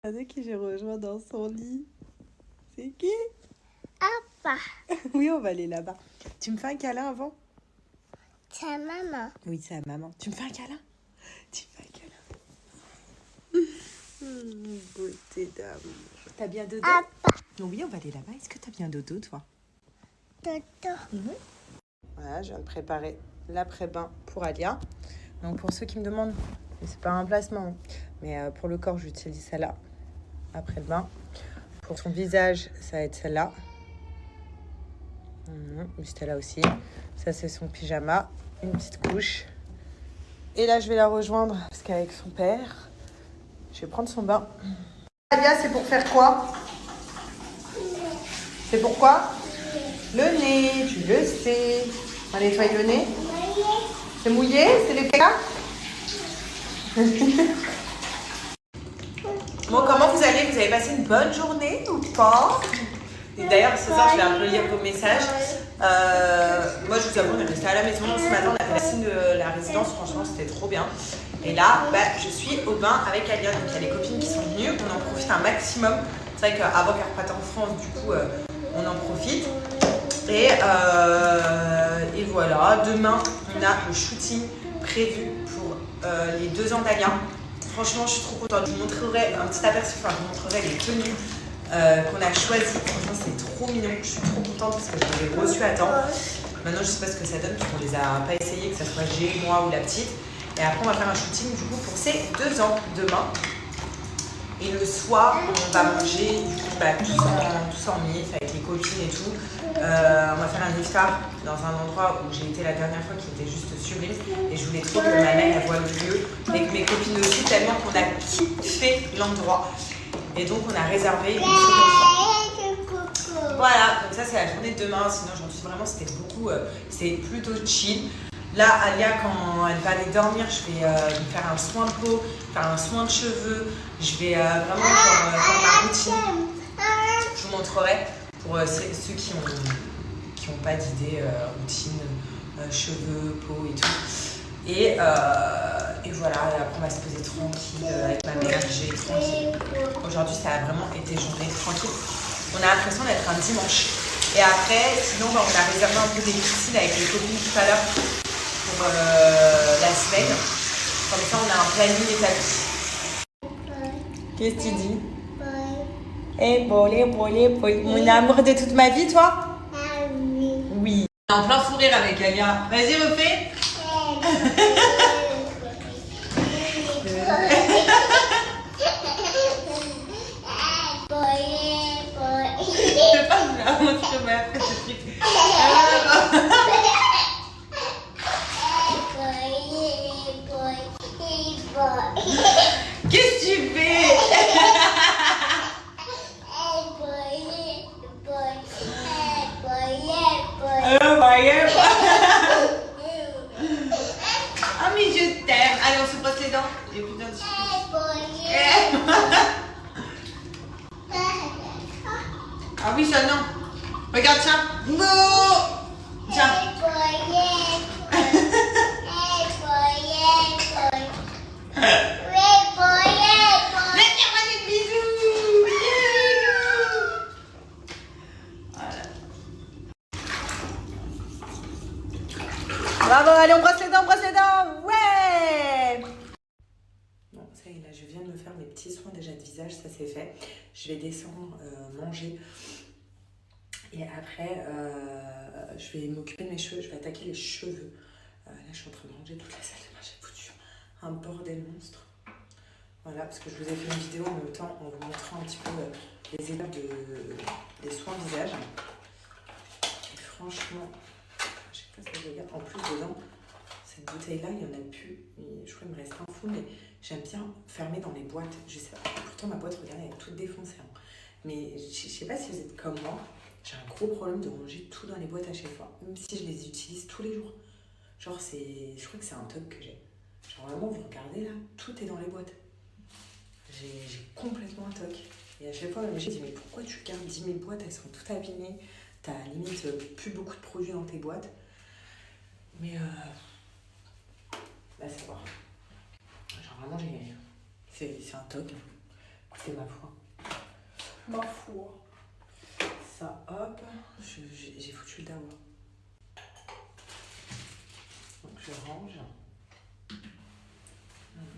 Regardez qui j'ai rejoint dans son lit. C'est qui? Papa, Oui, on va aller là-bas. Tu me fais un câlin avant? c'est maman. Oui, c'est à maman. Tu me fais un câlin? Tu me fais un câlin? Beauté d'amour. T'as bien dodo? Papa, Oui, on va aller là-bas. Est-ce que t'as bien dodo, toi? Toto. Voilà, je viens de préparer l'après-bain pour Alia. Donc, pour ceux qui me demandent, c'est pas un placement, hein, mais pour le corps, j'utilise celle-là, après le bain. Pour son visage, ça va être celle-là. Juste là aussi. Ça, c'est son pyjama. Une petite couche. Et là, je vais la rejoindre parce qu'avec son père, je vais prendre son bain. Alia, c'est pour faire quoi? C'est pourquoi? Le nez, tu le sais. On nettoie le nez. C'est mouillé? C'est les caca? Bon, comment vous allez? Vous avez passé une bonne journée ou pas? Et d'ailleurs, ce soir, je vais un peu lire vos messages. Moi, je vous avoue, on est resté à la maison. Ce matin, on a fait la piscine de la résidence. Franchement, c'était trop bien. Et là, je suis au bain avec Alia. Donc, il y a les copines qui sont venues. On en profite un maximum. C'est vrai qu'avant qu'elle reparte en France, du coup, on en profite. Et voilà. Demain, on a le shooting prévu pour les 2 ans d'Alia. Franchement, je suis trop contente. Je vous montrerai un petit aperçu. Enfin, je vous montrerai les tenues qu'on a choisi. Franchement, c'est trop mignon. Je suis trop contente parce que je les ai reçues à temps. Maintenant, je sais pas ce que ça donne parce qu'on les a pas essayées, que ce soit G, moi ou la petite. Et après, on va faire un shooting du coup pour ces 2 ans demain. Et le soir, on va manger du coup, tous en mif avec les copines et tout. On va faire un iftar dans un endroit où j'ai été la dernière fois qui était juste sublime. Et je voulais trop que ma mère elle voit le lieu. Et que mes copines aussi, tellement qu'on a kiffé l'endroit. Et donc, on a réservé une seconde fois. Voilà, donc ça, c'est la journée de demain. Sinon, aujourd'hui, vraiment, c'était c'était plutôt chill. Là, Alia, quand elle va aller dormir, je vais lui faire un soin de peau, faire un soin de cheveux. Je vais vraiment faire ma routine. Je vous montrerai pour ceux qui ont pas d'idée, routine, cheveux, peau et tout. Et voilà, et après on va se poser tranquille avec ma mère, j'ai tranquille. Aujourd'hui, ça a vraiment été journée tranquille. On a l'impression d'être un dimanche. Et après, sinon, on a réservé un peu des piscines avec les copines tout à l'heure pour la semaine. Comme ça, on a un planning établi. Qu'est-ce que tu dis? Eh, bolé, mon amour de toute ma vie, toi? Oui. On est en plein fou rire avec Alia. Vas-y, refais. Je sais pas, je la montre que m'a fait ce truc. Qu'est-ce que tu fais? Ah mais je t'aime. Allez, on se brosse les dents. Et putain de Ah oui, ça non. Regarde ça. Tiens. Viens faire des bisous. Voilà. Bravo, allez, on brosse les dents, ouais. Bon, ça y est, là, je viens de me faire mes petits soins déjà de visage, ça c'est fait. Je vais descendre manger. Et après, je vais m'occuper de mes cheveux, je vais attaquer les cheveux. Là, je suis en train de ranger toute la salle de bain, j'ai foutu un bordel monstre. Voilà, parce que je vous ai fait une vidéo en même temps en vous montrant un petit peu les étapes des soins visage. Et franchement, je sais pas ce que je veux dire. En plus, dedans, cette bouteille-là, il n'y en a plus. Je crois qu'il me reste un fou, mais j'aime bien fermer dans les boîtes. Je sais pas. Pourtant, ma boîte, regardez, elle est toute défoncée. Hein. Mais je sais pas si vous êtes comme moi. J'ai un gros problème de ranger tout dans les boîtes à chaque fois. Même si je les utilise tous les jours. Genre, je crois que c'est un toc que j'ai. Genre, vraiment, vous regardez là, tout est dans les boîtes. J'ai complètement un toc. Et à chaque fois, je me dis, mais pourquoi tu gardes 10 000 boîtes? Elles sont toutes abîmées. T'as limite plus beaucoup de produits dans tes boîtes. Mais bah, c'est voir. Genre vraiment, c'est un toc. C'est ma foi. Ma foi. Ça, hop, j'ai foutu le dawa. Donc je range. Je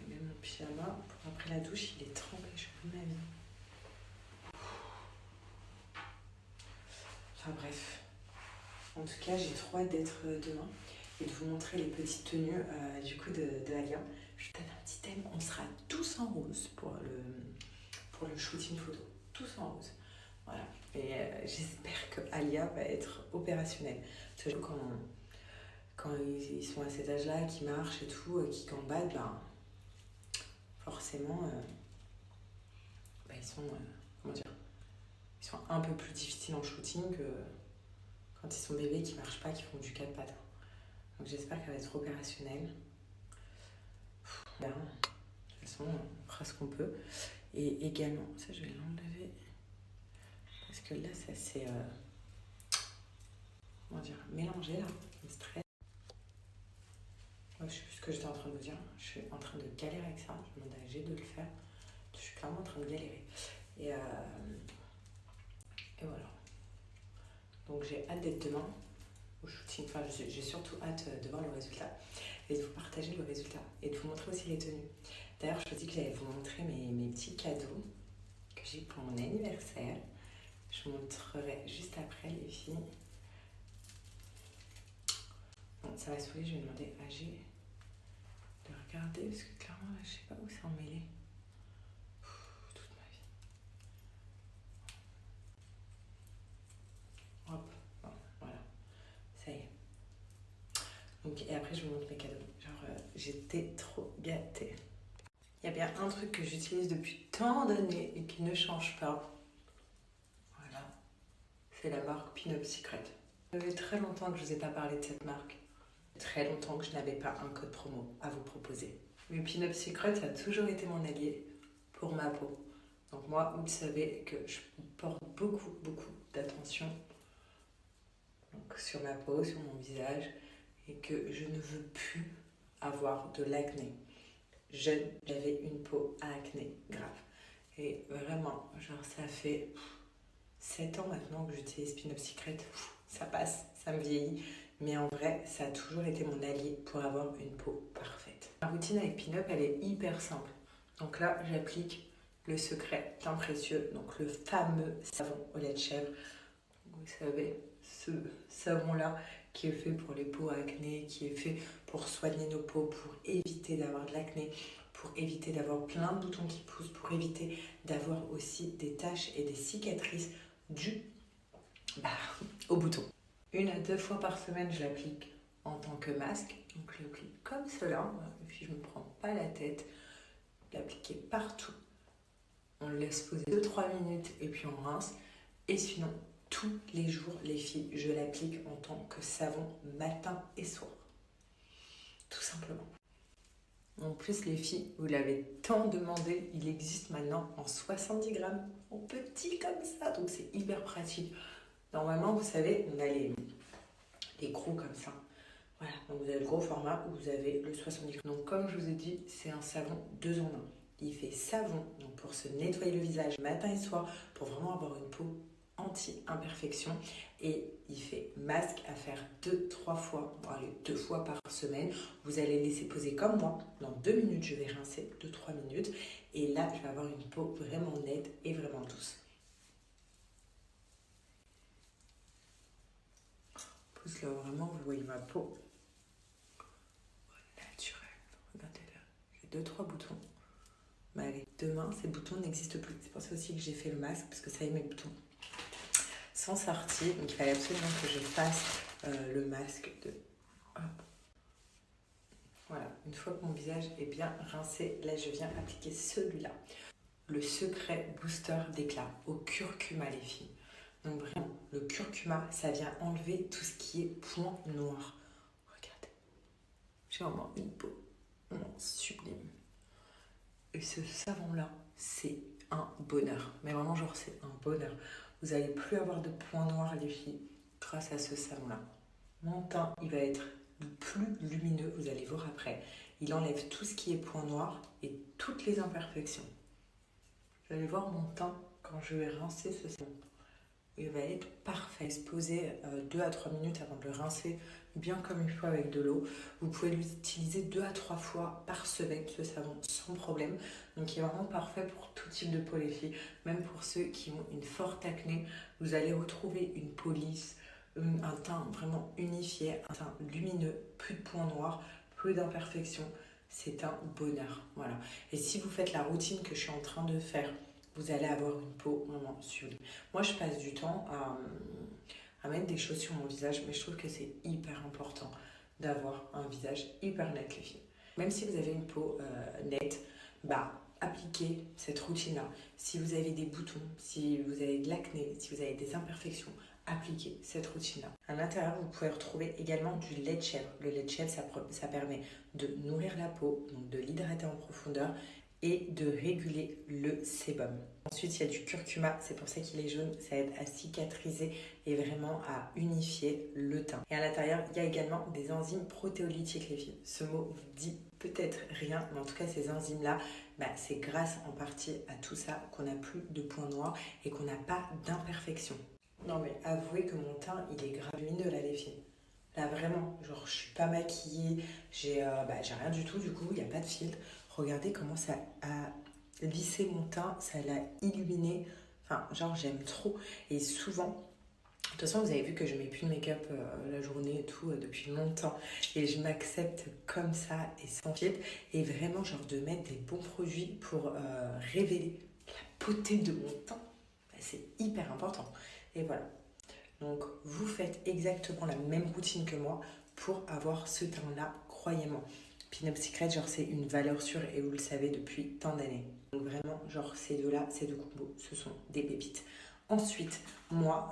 mets mon pyjama. Pour après la douche, il est trempé, je vous même. Enfin bref. En tout cas, j'ai trop hâte d'être demain et de vous montrer les petites tenues du coup de Alia. Je vous donne un petit thème, on sera tous en rose pour le shooting photo. Tous en rose. Voilà. Et j'espère que Alia va être opérationnelle. Parce que quand ils sont à cet âge-là, qu'ils marchent et tout, qu'ils gambadent, ben, forcément, ils sont, comment dire, ils sont un peu plus difficiles en shooting que quand ils sont bébés, qui marchent pas, qui font du quatre pattes. Donc j'espère qu'elle va être opérationnelle. Bien. De toute façon, on fera ce qu'on peut. Et également, ça je vais l'enlever. Parce que là, ça s'est mélangé là, le stress. Ouais, je sais plus ce que j'étais en train de vous dire. Je suis en train de galérer avec ça. Je demande à G de le faire. Je suis clairement en train de galérer. Et voilà. Donc j'ai hâte d'être demain au shooting. Enfin, j'ai surtout hâte de voir le résultat et de vous partager le résultat et de vous montrer aussi les tenues. D'ailleurs, je me dis que j'allais vous montrer mes petits cadeaux que j'ai pour mon anniversaire. Je vous montrerai juste après, les filles. Bon, ça va saouler, je vais demander à G de regarder parce que clairement, là, je sais pas où c'est emmêlé. Toute ma vie. Hop, bon, voilà, ça y est. Donc, et après, je vous montre mes cadeaux. Genre, j'étais trop gâtée. Il y a bien un truc que j'utilise depuis tant d'années et qui ne change pas. Voilà, c'est la marque Pin-Up Secret. Ça fait très longtemps que je ne vous ai pas parlé de cette marque. Très longtemps que je n'avais pas un code promo à vous proposer. Mais Pin-Up Secret, ça a toujours été mon allié pour ma peau. Donc moi, vous le savez que je porte beaucoup d'attention sur ma peau, sur mon visage, et que je ne veux plus avoir de l'acné. Jeune, j'avais une peau à acné grave. Et vraiment, genre ça fait 7 ans maintenant que j'utilise Pin-Up Secret. Ça passe, ça me vieillit. Mais en vrai, ça a toujours été mon allié pour avoir une peau parfaite. Ma routine avec Pin-Up, elle est hyper simple. Donc là, j'applique le secret tant précieux, donc le fameux savon au lait de chèvre. Vous savez, ce savon-là qui est fait pour les peaux acné, qui est fait pour soigner nos peaux, pour éviter d'avoir de l'acné, pour éviter d'avoir plein de boutons qui poussent, pour éviter d'avoir aussi des taches et des cicatrices dues aux boutons. 1 à 2 fois par semaine, je l'applique en tant que masque. Donc je l'applique comme cela, et puis je ne me prends pas la tête. L'appliquer partout. On le laisse poser 2-3 minutes et puis on rince. Et sinon, tous les jours, les filles, je l'applique en tant que savon matin et soir. Tout simplement. En plus, les filles, vous l'avez tant demandé, il existe maintenant en 70 grammes, en petit comme ça, donc c'est hyper pratique. Normalement, vous savez, on a les gros comme ça. Voilà, donc vous avez le gros format où vous avez le 70 grammes. Donc comme je vous ai dit, c'est un savon 2 en 1. Il fait savon, donc pour se nettoyer le visage matin et soir, pour vraiment avoir une peau anti-imperfection, et il fait masque à faire 2-3 fois, bon, allez, 2 fois par semaine. Vous allez laisser poser comme moi, dans 2 minutes je vais rincer, 2-3 minutes, et là je vais avoir une peau vraiment nette et vraiment douce. En plus là vraiment vous voyez ma peau naturelle, regardez-la, j'ai 2-3 boutons. Mais allez, demain ces boutons n'existent plus, c'est pour ça aussi que j'ai fait le masque, parce que ça y est, mes boutons sont sortis, donc il fallait absolument que je fasse le masque de... Hop. Voilà, une fois que mon visage est bien rincé, là je viens appliquer celui-là. Le secret booster d'éclat au curcuma, les filles. Donc vraiment, le curcuma, ça vient enlever tout ce qui est point noir. Regardez, j'ai vraiment une peau sublime. Et ce savon-là, c'est un bonheur. Mais vraiment, genre, c'est un bonheur. Vous n'allez plus avoir de points noirs, les filles, grâce à ce savon-là. Mon teint, il va être plus lumineux, vous allez voir après. Il enlève tout ce qui est points noirs et toutes les imperfections. Vous allez voir mon teint quand je vais rincer ce savon. Il va être parfait. Se poser 2 à 3 minutes avant de le rincer bien comme il faut avec de l'eau. Vous pouvez l'utiliser 2 à 3 fois par semaine ce savon sans problème. Donc il est vraiment parfait pour tout type de peau les filles. Même pour ceux qui ont une forte acné, vous allez retrouver une peau lisse, un teint vraiment unifié, un teint lumineux, plus de points noirs, plus d'imperfections. C'est un bonheur. Voilà. Et si vous faites la routine que je suis en train de faire, vous allez avoir une peau vraiment sublime. Moi, je passe du temps à mettre des choses sur mon visage, mais je trouve que c'est hyper important d'avoir un visage hyper net, les filles. Même si vous avez une peau nette, appliquez cette routine-là. Si vous avez des boutons, si vous avez de l'acné, si vous avez des imperfections, appliquez cette routine-là. À l'intérieur, vous pouvez retrouver également du lait de chèvre. Le lait de chèvre, ça permet de nourrir la peau, donc de l'hydrater en profondeur et de réguler le sébum. Ensuite, il y a du curcuma, c'est pour ça qu'il est jaune, ça aide à cicatriser et vraiment à unifier le teint. Et à l'intérieur, il y a également des enzymes protéolytiques, les filles. Ce mot vous dit peut-être rien, mais en tout cas, ces enzymes-là, c'est grâce en partie à tout ça qu'on n'a plus de points noirs et qu'on n'a pas d'imperfections. Non mais avouez que mon teint, il est grave lumineux là, les filles. Là vraiment, genre je suis pas maquillée, j'ai rien du tout, du coup il n'y a pas de filtre. Regardez comment ça a lissé mon teint, ça l'a illuminé. Enfin, genre j'aime trop. Et souvent, de toute façon vous avez vu que je mets plus de make-up la journée et tout depuis longtemps. Et je m'accepte comme ça et sans filtre. Et vraiment genre de mettre des bons produits pour révéler la beauté de mon teint. C'est hyper important. Et voilà. Donc vous faites exactement la même routine que moi pour avoir ce teint-là, croyez-moi. Pin-Up Secret, genre c'est une valeur sûre et vous le savez depuis tant d'années. Donc vraiment, genre ces deux-là, ces deux combos, ce sont des pépites. Ensuite, moi,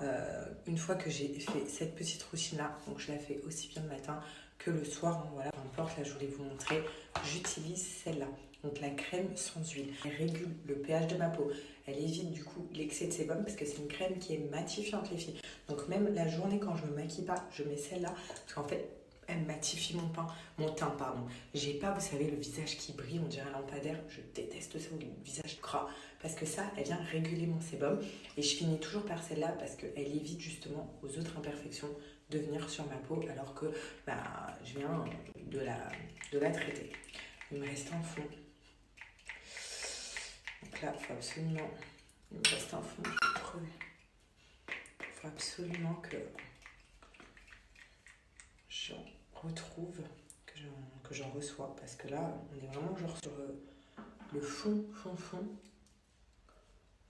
une fois que j'ai fait cette petite routine-là, donc je la fais aussi bien le matin que le soir, donc voilà, peu importe, là je voulais vous montrer, j'utilise celle-là. Donc la crème sans huile, elle régule le pH de ma peau, elle évite du coup l'excès de sébum parce que c'est une crème qui est matifiante les filles. Donc même la journée quand je me maquille pas, je mets celle-là parce qu'en fait elle matifie mon teint, pardon. J'ai pas, vous savez, le visage qui brille, on dirait un lampadaire. Je déteste ça, le visage gras. Parce que ça, elle vient réguler mon sébum. Et je finis toujours par celle-là parce qu'elle évite justement aux autres imperfections de venir sur ma peau alors que je viens de la traiter. Il me reste un fond. Donc là, il faut absolument... Il me reste un fond, je vais crever. Il faut absolument que j'en retrouve, que j'en reçois. Parce que là, on est vraiment genre sur le fond de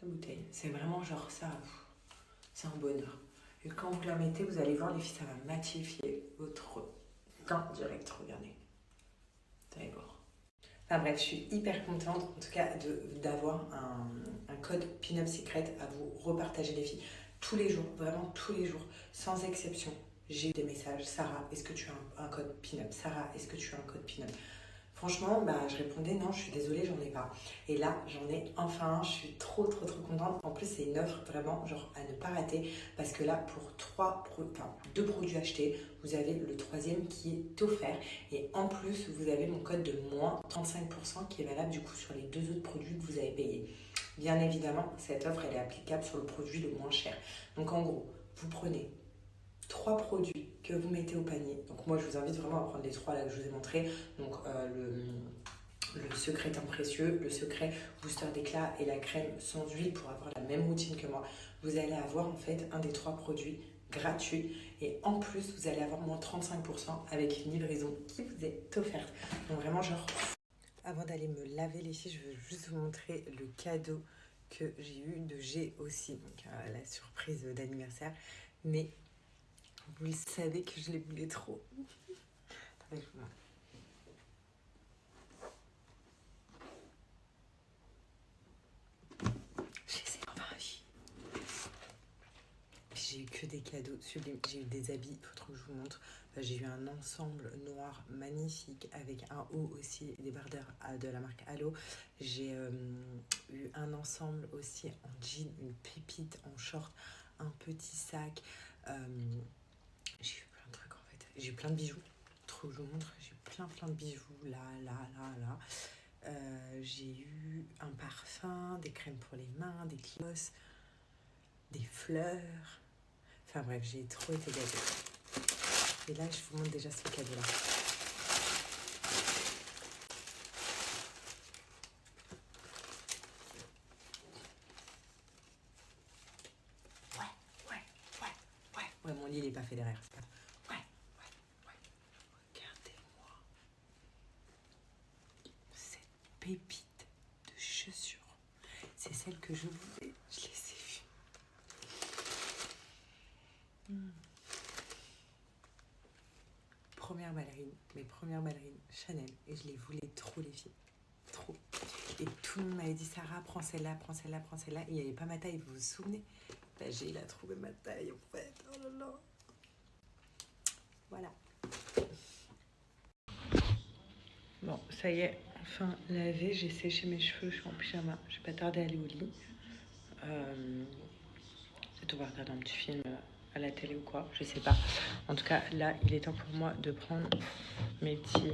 la bouteille. C'est vraiment genre ça, c'est un bonheur. Et quand vous la mettez, vous allez voir les filles, ça va matifier votre teint direct, regardez. Vous allez voir. Enfin bref, je suis hyper contente en tout cas d'avoir un code Pin-Up Secret à vous repartager les filles. Tous les jours, vraiment tous les jours, sans exception, j'ai eu des messages. Sarah, est-ce que tu as un code Pin-Up? Sarah, est-ce que tu as un code Pin-Up? Franchement, je répondais non, je suis désolée, j'en ai pas. Et là, j'en ai enfin, je suis trop contente. En plus, c'est une offre vraiment genre à ne pas rater parce que là, pour deux produits achetés, vous avez le troisième qui est offert. Et en plus, vous avez mon code de moins 35% qui est valable du coup sur les deux autres produits que vous avez payés. Bien évidemment, cette offre, elle est applicable sur le produit le moins cher. Donc en gros, vous prenez 3 produits que vous mettez au panier. Donc moi je vous invite vraiment à prendre les 3 là que je vous ai montré. Donc le secret teint précieux, le secret booster d'éclat et la crème sans huile pour avoir la même routine que moi. Vous allez avoir en fait un des 3 produits gratuits et en plus vous allez avoir moins 35% avec une livraison qui vous est offerte. Donc vraiment genre... Avant d'aller me laver les filles, je veux juste vous montrer le cadeau que j'ai eu de G aussi. Donc la surprise d'anniversaire. Mais vous le savez que je les voulais trop. Attendez, je vous montre. Je les ai enfin eu. J'ai eu que des cadeaux sublimes. J'ai eu des habits, il faut trop que je vous montre. J'ai eu un ensemble noir magnifique avec un haut aussi, des bardeurs de la marque Halo. J'ai eu un ensemble aussi en jean, une pépite en short, un petit sac. J'ai eu plein de trucs en fait. J'ai eu plein de bijoux. Trop que je vous montre. J'ai eu plein de bijoux là. J'ai eu un parfum, des crèmes pour les mains, des glosses, des fleurs. Enfin bref, j'ai trop été gâtée. Et là, je vous montre déjà ce cadeau-là. Ouais, mon lit, il n'est pas fait derrière. Ouais. Regardez-moi cette pépite de chaussures. C'est celle que je voulais. Je les ai vues. Mes premières ballerines Chanel. Et je les voulais trop, les filles. Trop. Et tout le monde m'avait dit, Sarah, prends celle-là, prends celle-là, prends celle-là. Et il n'y avait pas ma taille, vous vous souvenez? Bah, il a trouvé ma taille, en fait. Oh là là. Voilà. Bon, ça y est, enfin lavé, j'ai séché mes cheveux, je suis en pyjama. Je vais pas tarder à aller au lit. Peut-être on va regarder un petit film à la télé ou quoi, je sais pas. En tout cas, là, il est temps pour moi de prendre mes petits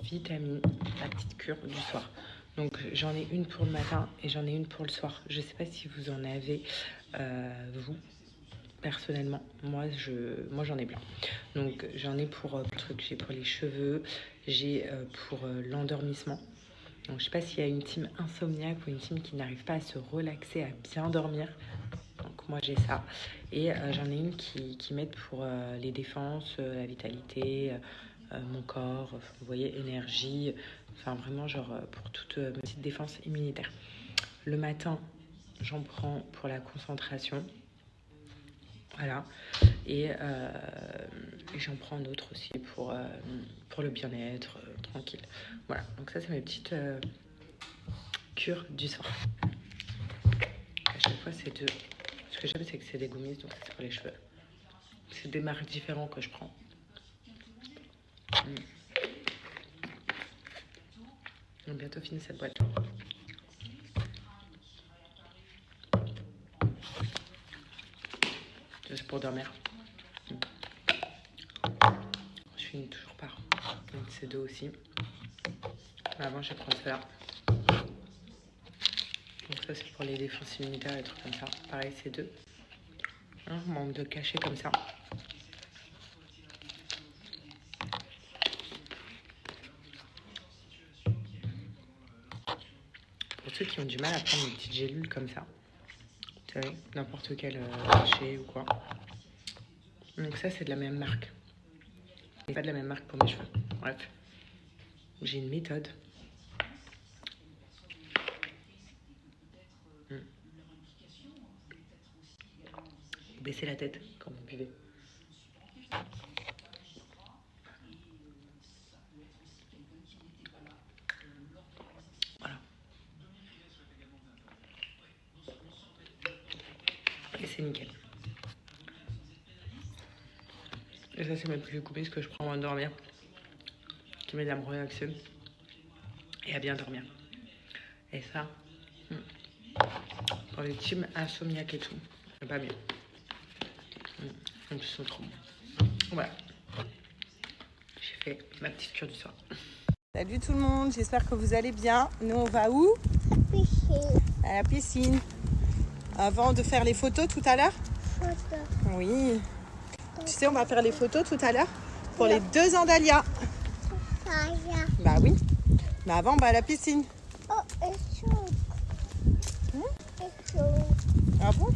vitamines, la petite cure du soir. Donc j'en ai une pour le matin et j'en ai une pour le soir. Je sais pas si vous en avez, vous, personnellement. Moi j'en ai plein. Donc j'en ai pour le truc, j'ai pour les cheveux, j'ai pour l'endormissement. Donc je sais pas s'il y a une team insomniaque ou une team qui n'arrive pas à se relaxer, à bien dormir. Donc moi j'ai ça. Et j'en ai une qui m'aide pour les défenses, la vitalité, mon corps, vous voyez, énergie. Enfin vraiment genre pour toute ma petite défense immunitaire. Le matin, j'en prends pour la concentration. Voilà. Et j'en prends d'autres aussi pour le bien-être, tranquille. Voilà, donc ça c'est mes petites cures du soir. À chaque fois c'est deux. Ce que j'aime c'est que c'est des gummies, donc c'est pour les cheveux. C'est des marques différentes que je prends. On a bientôt fini cette boîte. C'est pour dormir. Je finis toujours par mettre ces deux aussi. Mais avant, je vais prendre cela. Donc ça, c'est pour les défenses immunitaires et trucs comme ça. Pareil, ces deux. Manque de cachet comme ça. Pour ceux qui ont du mal à prendre des petites gélules comme ça. Vous savez, n'importe quel cachet ou quoi. Donc ça, c'est de la même marque. Mais pas de la même marque pour mes cheveux. Bref. J'ai une méthode. Baissez la tête quand vous buvez. Voilà. Et c'est nickel. Et ça, c'est ma plus coupée, ce que je prends avant de dormir. Qui m'aide à me relaxer. Et à bien dormir. Et ça, pour les teams insomniaques et tout, c'est pas bien. En plus, ils sont trop bons. Voilà. J'ai fait ma petite cure du soir. Salut tout le monde, j'espère que vous allez bien. Nous, on va où? À la piscine. Avant de faire les photos tout à l'heure? Oui. Tu sais, on va faire les photos tout à l'heure pour les 2 ans d'Alia. Bah oui. Mais avant, on va à la piscine. Oh, c'est chaud. C'est chaud. Ah bon?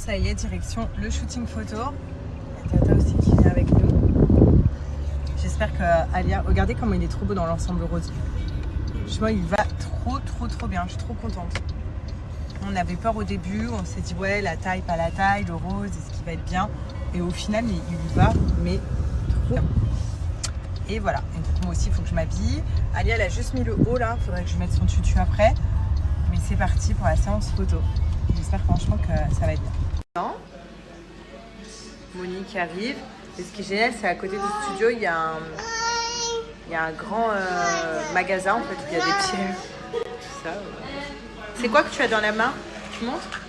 ça y est, direction le shooting photo. Il y a Tata aussi qui vient avec nous. J'espère que Alia, regardez comment il est trop beau dans l'ensemble rose. Franchement, il va trop bien. Je suis trop contente. On avait peur au début, on s'est dit ouais, la taille, pas la taille, le rose, est-ce qu'il va être bien? Et au final, il y va, mais trop bien. Et voilà. Et donc, moi aussi, il faut que je m'habille. Alia, elle a juste mis le haut là, il faudrait que je mette son tutu après. Mais c'est parti pour la séance photo. J'espère franchement que ça va être bien. Monique qui arrive. Et ce qui est génial, c'est à côté du studio, il y a un grand magasin en fait où il y a des pierres. Tout ça. C'est quoi que tu as dans la main? Tu montres?